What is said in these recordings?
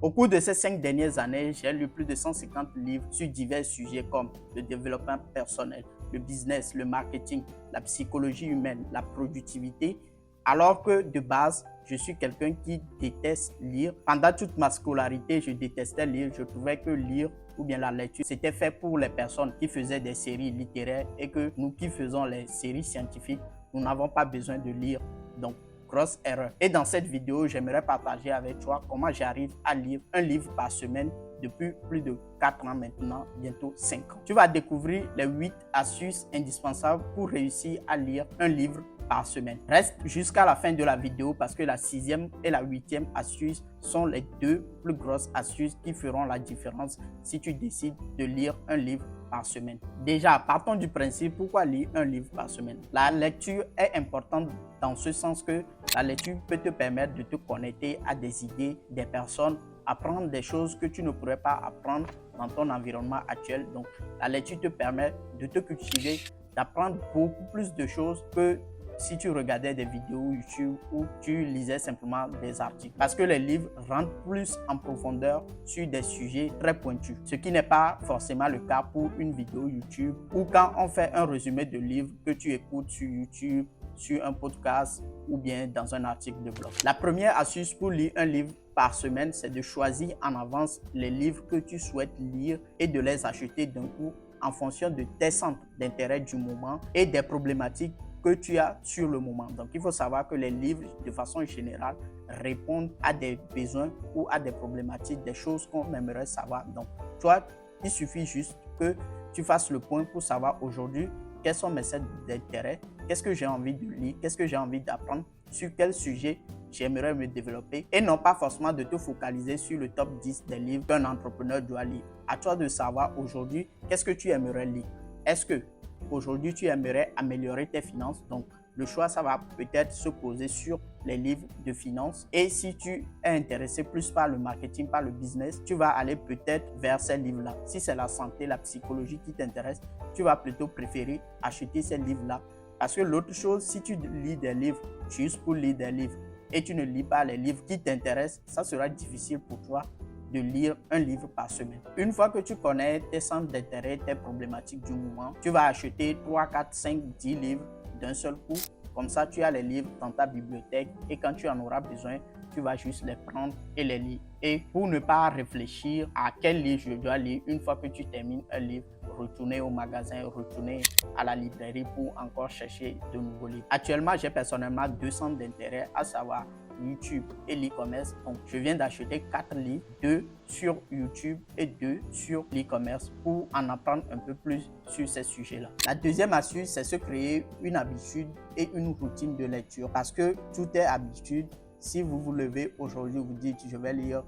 Au cours de ces 5 dernières années, j'ai lu plus de 150 livres sur divers sujets comme le développement personnel, le business, le marketing, la psychologie humaine, la productivité, alors que de base, je suis quelqu'un qui déteste lire. Pendant toute ma scolarité, je détestais lire. Je trouvais que lire ou bien la lecture, c'était fait pour les personnes qui faisaient des séries littéraires et que nous qui faisons les séries scientifiques, nous n'avons pas besoin de lire. Donc, grosse erreur. Et dans cette vidéo, j'aimerais partager avec toi comment j'arrive à lire un livre par semaine depuis plus de 4 ans maintenant, bientôt 5 ans. Tu vas découvrir les 8 astuces indispensables pour réussir à lire un livre par semaine. Reste jusqu'à la fin de la vidéo parce que la 6e et la 8e astuce sont les 2 plus grosses astuces qui feront la différence si tu décides de lire un livre par semaine. Déjà, partons du principe, pourquoi lire un livre par semaine? La lecture est importante dans ce sens que la lecture peut te permettre de te connecter à des idées, des personnes, apprendre des choses que tu ne pourrais pas apprendre dans ton environnement actuel. Donc, la lecture te permet de te cultiver, d'apprendre beaucoup plus de choses que si tu regardais des vidéos YouTube ou tu lisais simplement des articles. Parce que les livres rentrent plus en profondeur sur des sujets très pointus. Ce qui n'est pas forcément le cas pour une vidéo YouTube ou quand on fait un résumé de livre que tu écoutes sur YouTube, sur un podcast ou bien dans un article de blog. La première astuce pour lire un livre par semaine, c'est de choisir en avance les livres que tu souhaites lire et de les acheter d'un coup en fonction de tes centres d'intérêt du moment et des problématiques que tu as sur le moment. Donc, il faut savoir que les livres, de façon générale, répondent à des besoins ou à des problématiques, des choses qu'on aimerait savoir. Donc, toi, il suffit juste que tu fasses le point pour savoir aujourd'hui quels sont mes centres d'intérêt, qu'est-ce que j'ai envie de lire, qu'est-ce que j'ai envie d'apprendre, sur quel sujet j'aimerais me développer et non pas forcément de te focaliser sur le top 10 des livres qu'un entrepreneur doit lire. À toi de savoir aujourd'hui qu'est-ce que tu aimerais lire. Est-ce que aujourd'hui tu aimerais améliorer tes finances? Donc, le choix, ça va peut-être se poser sur les livres de finances. Et si tu es intéressé plus par le marketing, par le business, tu vas aller peut-être vers ces livres-là. Si c'est la santé, la psychologie qui t'intéresse, tu vas plutôt préférer acheter ces livres-là. Parce que l'autre chose, si tu lis des livres juste pour lire des livres et tu ne lis pas les livres qui t'intéressent, ça sera difficile pour toi de lire un livre par semaine. Une fois que tu connais tes centres d'intérêt, tes problématiques du moment, tu vas acheter 3, 4, 5, 10 livres d'un seul coup. Comme ça, tu as les livres dans ta bibliothèque et quand tu en auras besoin, tu vas juste les prendre et les lire. Et pour ne pas réfléchir à quel livre je dois lire, une fois que tu termines un livre, retourner au magasin, retourner à la librairie pour encore chercher de nouveaux livres. Actuellement, j'ai personnellement 2 centres d'intérêt, à savoir YouTube et l'e-commerce. Donc, je viens d'acheter 4 livres, 2 sur YouTube et 2 sur l'e-commerce pour en apprendre un peu plus sur ces sujets-là. La deuxième astuce, c'est se créer une habitude et une routine de lecture parce que tout est habitude. Si vous vous levez aujourd'hui, vous dites je vais lire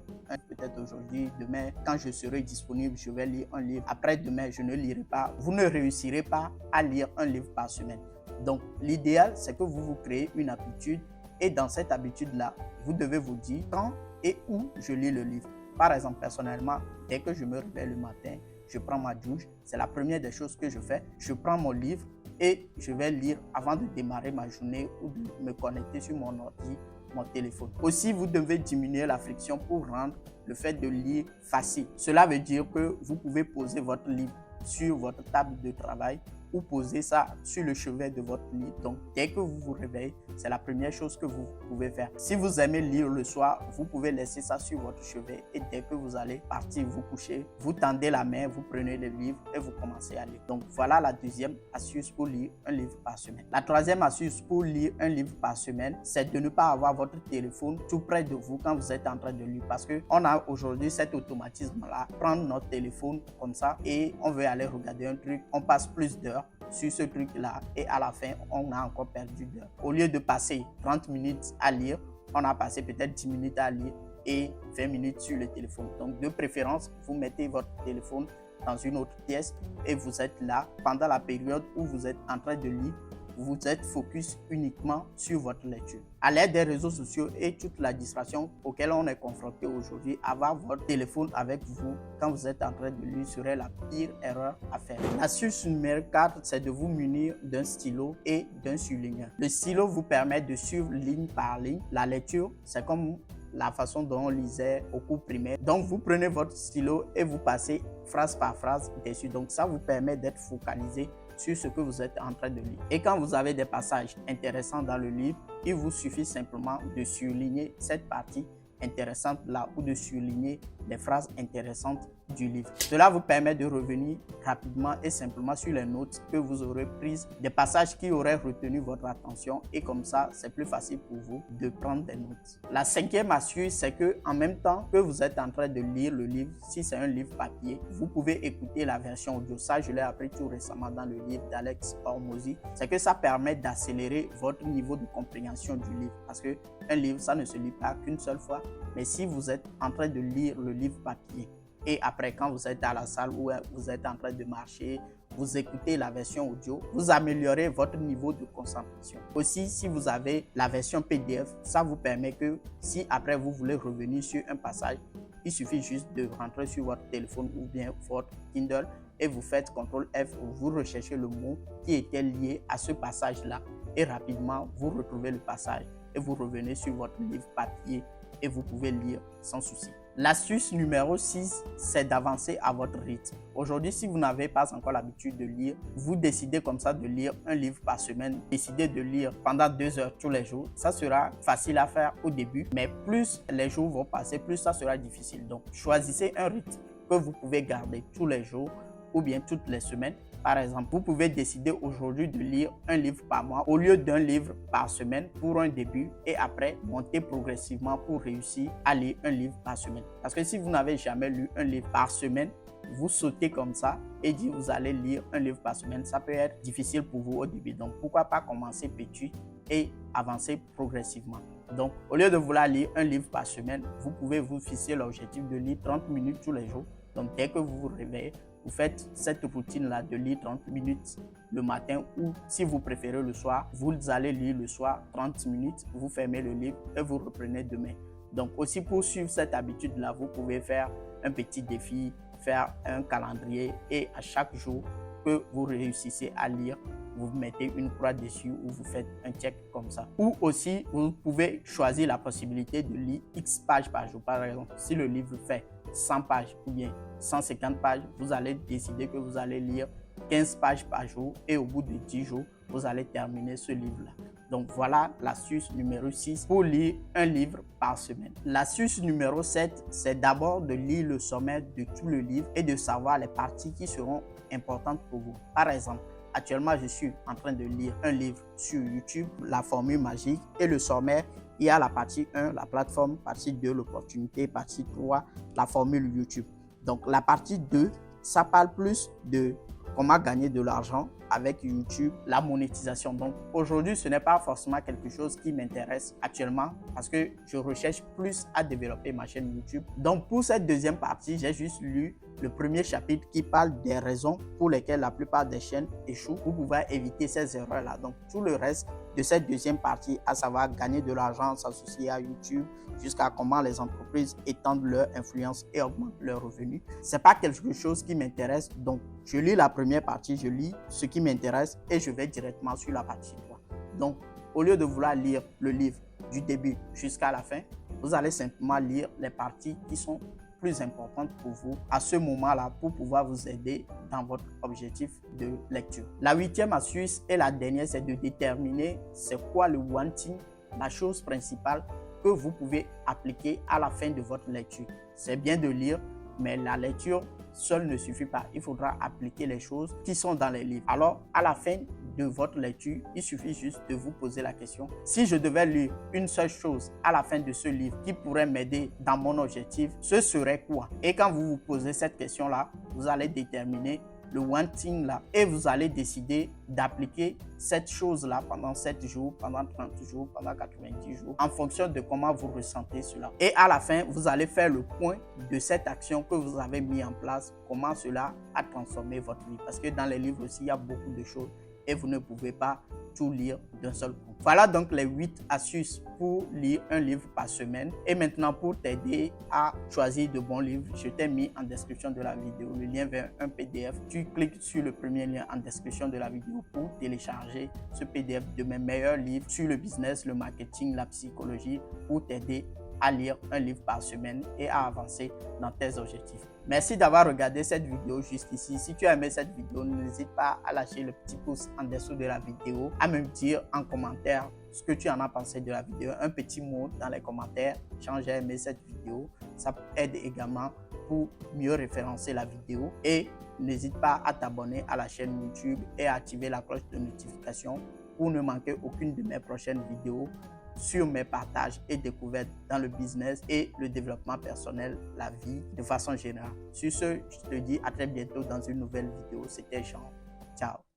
peut-être aujourd'hui, demain, quand je serai disponible, je vais lire un livre. Après demain, je ne lirai pas. Vous ne réussirez pas à lire un livre par semaine. Donc, l'idéal, c'est que vous vous créez une habitude et dans cette habitude-là, vous devez vous dire quand et où je lis le livre. Par exemple, personnellement, dès que je me réveille le matin, je prends ma douche. C'est la première des choses que je fais. Je prends mon livre et je vais lire avant de démarrer ma journée ou de me connecter sur mon ordi, mon téléphone. Aussi, vous devez diminuer la friction pour rendre le fait de lire facile. Cela veut dire que vous pouvez poser votre livre sur votre table de travail ou poser ça sur le chevet de votre lit. Donc, dès que vous vous réveillez, c'est la première chose que vous pouvez faire. Si vous aimez lire le soir, vous pouvez laisser ça sur votre chevet et dès que vous allez partir vous coucher, vous tendez la main, vous prenez le livre et vous commencez à lire. Donc, voilà la deuxième astuce pour lire un livre par semaine. La troisième astuce pour lire un livre par semaine, c'est de ne pas avoir votre téléphone tout près de vous quand vous êtes en train de lire parce qu'on a aujourd'hui cet automatisme-là, prendre notre téléphone comme ça et on veut aller regarder un truc, on passe plus d'heures sur ce truc-là et à la fin, on a encore perdu d'heures. Au lieu de passer 30 minutes à lire, on a passé peut-être 10 minutes à lire et 20 minutes sur le téléphone. Donc, de préférence, vous mettez votre téléphone dans une autre pièce et vous êtes là pendant la période où vous êtes en train de lire. Vous êtes focus uniquement sur votre lecture. À l'aide des réseaux sociaux et toute la distraction auquel on est confronté aujourd'hui, avoir votre téléphone avec vous quand vous êtes en train de lire serait la pire erreur à faire. L'astuce numéro 4, c'est de vous munir d'un stylo et d'un surligneur. Le stylo vous permet de suivre ligne par ligne. La lecture, c'est comme la façon dont on lisait au cours primaire. Donc, vous prenez votre stylo et vous passez phrase par phrase dessus. Donc, ça vous permet d'être focalisé sur ce que vous êtes en train de lire. Et quand vous avez des passages intéressants dans le livre, il vous suffit simplement de surligner cette partie intéressante là ou de surligner les phrases intéressantes du livre. Cela vous permet de revenir rapidement et simplement sur les notes que vous aurez prises, des passages qui auraient retenu votre attention, et comme ça, c'est plus facile pour vous de prendre des notes. La cinquième astuce, c'est que en même temps que vous êtes en train de lire le livre, si c'est un livre papier, vous pouvez écouter la version audio. Ça, je l'ai appris tout récemment dans le livre d'Alex Hormozy. C'est que ça permet d'accélérer votre niveau de compréhension du livre, parce que un livre, ça ne se lit pas qu'une seule fois. Mais si vous êtes en train de lire le livre papier et après, quand vous êtes à la salle ou vous êtes en train de marcher, vous écoutez la version audio, vous améliorez votre niveau de concentration. Aussi, si vous avez la version PDF, ça vous permet que si après vous voulez revenir sur un passage, il suffit juste de rentrer sur votre téléphone ou bien votre Kindle et vous faites CTRL F, vous recherchez le mot qui était lié à ce passage-là et rapidement, vous retrouvez le passage et vous revenez sur votre livre papier et vous pouvez lire sans souci. L'astuce numéro 6, c'est d'avancer à votre rythme. Aujourd'hui, si vous n'avez pas encore l'habitude de lire, vous décidez comme ça de lire un livre par semaine, décidez de lire pendant 2 heures tous les jours. Ça sera facile à faire au début, mais plus les jours vont passer, plus ça sera difficile. Donc, choisissez un rythme que vous pouvez garder tous les jours ou bien toutes les semaines. Par exemple, vous pouvez décider aujourd'hui de lire un livre par mois au lieu d'un livre par semaine pour un début, et après monter progressivement pour réussir à lire un livre par semaine. Parce que si vous n'avez jamais lu un livre par semaine, vous sautez comme ça et dites vous allez lire un livre par semaine, ça peut être difficile pour vous au début. Donc, pourquoi pas commencer petit et avancer progressivement. Donc, au lieu de vouloir lire un livre par semaine, vous pouvez vous fixer l'objectif de lire 30 minutes tous les jours. Donc, dès que vous vous réveillez, vous faites cette routine-là de lire 30 minutes le matin, ou si vous préférez le soir, vous allez lire le soir 30 minutes, vous fermez le livre et vous reprenez demain. Donc aussi, pour suivre cette habitude-là, vous pouvez faire un petit défi, faire un calendrier, et à chaque jour que vous réussissez à lire, vous mettez une croix dessus ou vous faites un check comme ça. Ou aussi, vous pouvez choisir la possibilité de lire X pages par jour. Par exemple, si le livre fait 100 pages ou bien 150 pages, vous allez décider que vous allez lire 15 pages par jour et au bout de 10 jours, vous allez terminer ce livre-là. Donc voilà l'astuce numéro 6 pour lire un livre par semaine. L'astuce numéro 7, c'est d'abord de lire le sommaire de tout le livre et de savoir les parties qui seront importantes pour vous. Par exemple, actuellement, je suis en train de lire un livre sur YouTube, La Formule Magique, et le sommaire, il y a la partie 1, la plateforme, partie 2, l'opportunité, partie 3, la formule YouTube. Donc la partie 2, ça parle plus de comment gagner de l'argent avec YouTube, la monétisation. Donc aujourd'hui, ce n'est pas forcément quelque chose qui m'intéresse actuellement parce que je recherche plus à développer ma chaîne YouTube. Donc pour cette deuxième partie, j'ai juste lu le premier chapitre qui parle des raisons pour lesquelles la plupart des chaînes échouent pour pouvoir éviter ces erreurs-là. Donc tout le reste de cette deuxième partie, à savoir gagner de l'argent, s'associer à YouTube, jusqu'à comment les entreprises étendent leur influence et augmentent leurs revenus. C'est pas quelque chose qui m'intéresse, donc je lis la première partie, je lis ce qui m'intéresse et je vais directement sur la partie 3. Donc, au lieu de vouloir lire le livre du début jusqu'à la fin, vous allez simplement lire les parties qui sont plus importantes pour vous à ce moment-là pour pouvoir vous aider dans votre objectif de lecture. La 8e astuce et la dernière, c'est de déterminer c'est quoi le one thing, la chose principale que vous pouvez appliquer à la fin de votre lecture. C'est bien de lire, mais la lecture seule ne suffit pas. Il faudra appliquer les choses qui sont dans les livres. Alors, à la fin de votre lecture, il suffit juste de vous poser la question. Si je devais lire une seule chose à la fin de ce livre qui pourrait m'aider dans mon objectif, ce serait quoi? Et quand vous vous posez cette question-là, vous allez déterminer le one thing là et vous allez décider d'appliquer cette chose-là pendant 7 jours, pendant 30 jours, pendant 90 jours, en fonction de comment vous ressentez cela. Et à la fin, vous allez faire le point de cette action que vous avez mis en place, comment cela a transformé votre vie. Parce que dans les livres aussi, il y a beaucoup de choses et vous ne pouvez pas tout lire d'un seul coup. Voilà donc les 8 astuces pour lire un livre par semaine. Et maintenant, pour t'aider à choisir de bons livres, je t'ai mis en description de la vidéo le lien vers un PDF. Tu cliques sur le premier lien en description de la vidéo pour télécharger ce PDF de mes meilleurs livres sur le business, le marketing, la psychologie, pour t'aider à lire un livre par semaine et à avancer dans tes objectifs. Merci d'avoir regardé cette vidéo jusqu'ici. Si tu as aimé cette vidéo, n'hésite pas à lâcher le petit pouce en dessous de la vidéo, à me dire en commentaire ce que tu en as pensé de la vidéo. Un petit mot dans les commentaires, j'ai aimé cette vidéo. Ça aide également pour mieux référencer la vidéo. Et n'hésite pas à t'abonner à la chaîne YouTube et à activer la cloche de notification pour ne manquer aucune de mes prochaines vidéos sur mes partages et découvertes dans le business et le développement personnel, la vie de façon générale. Sur ce, je te dis à très bientôt dans une nouvelle vidéo. C'était Jean. Ciao.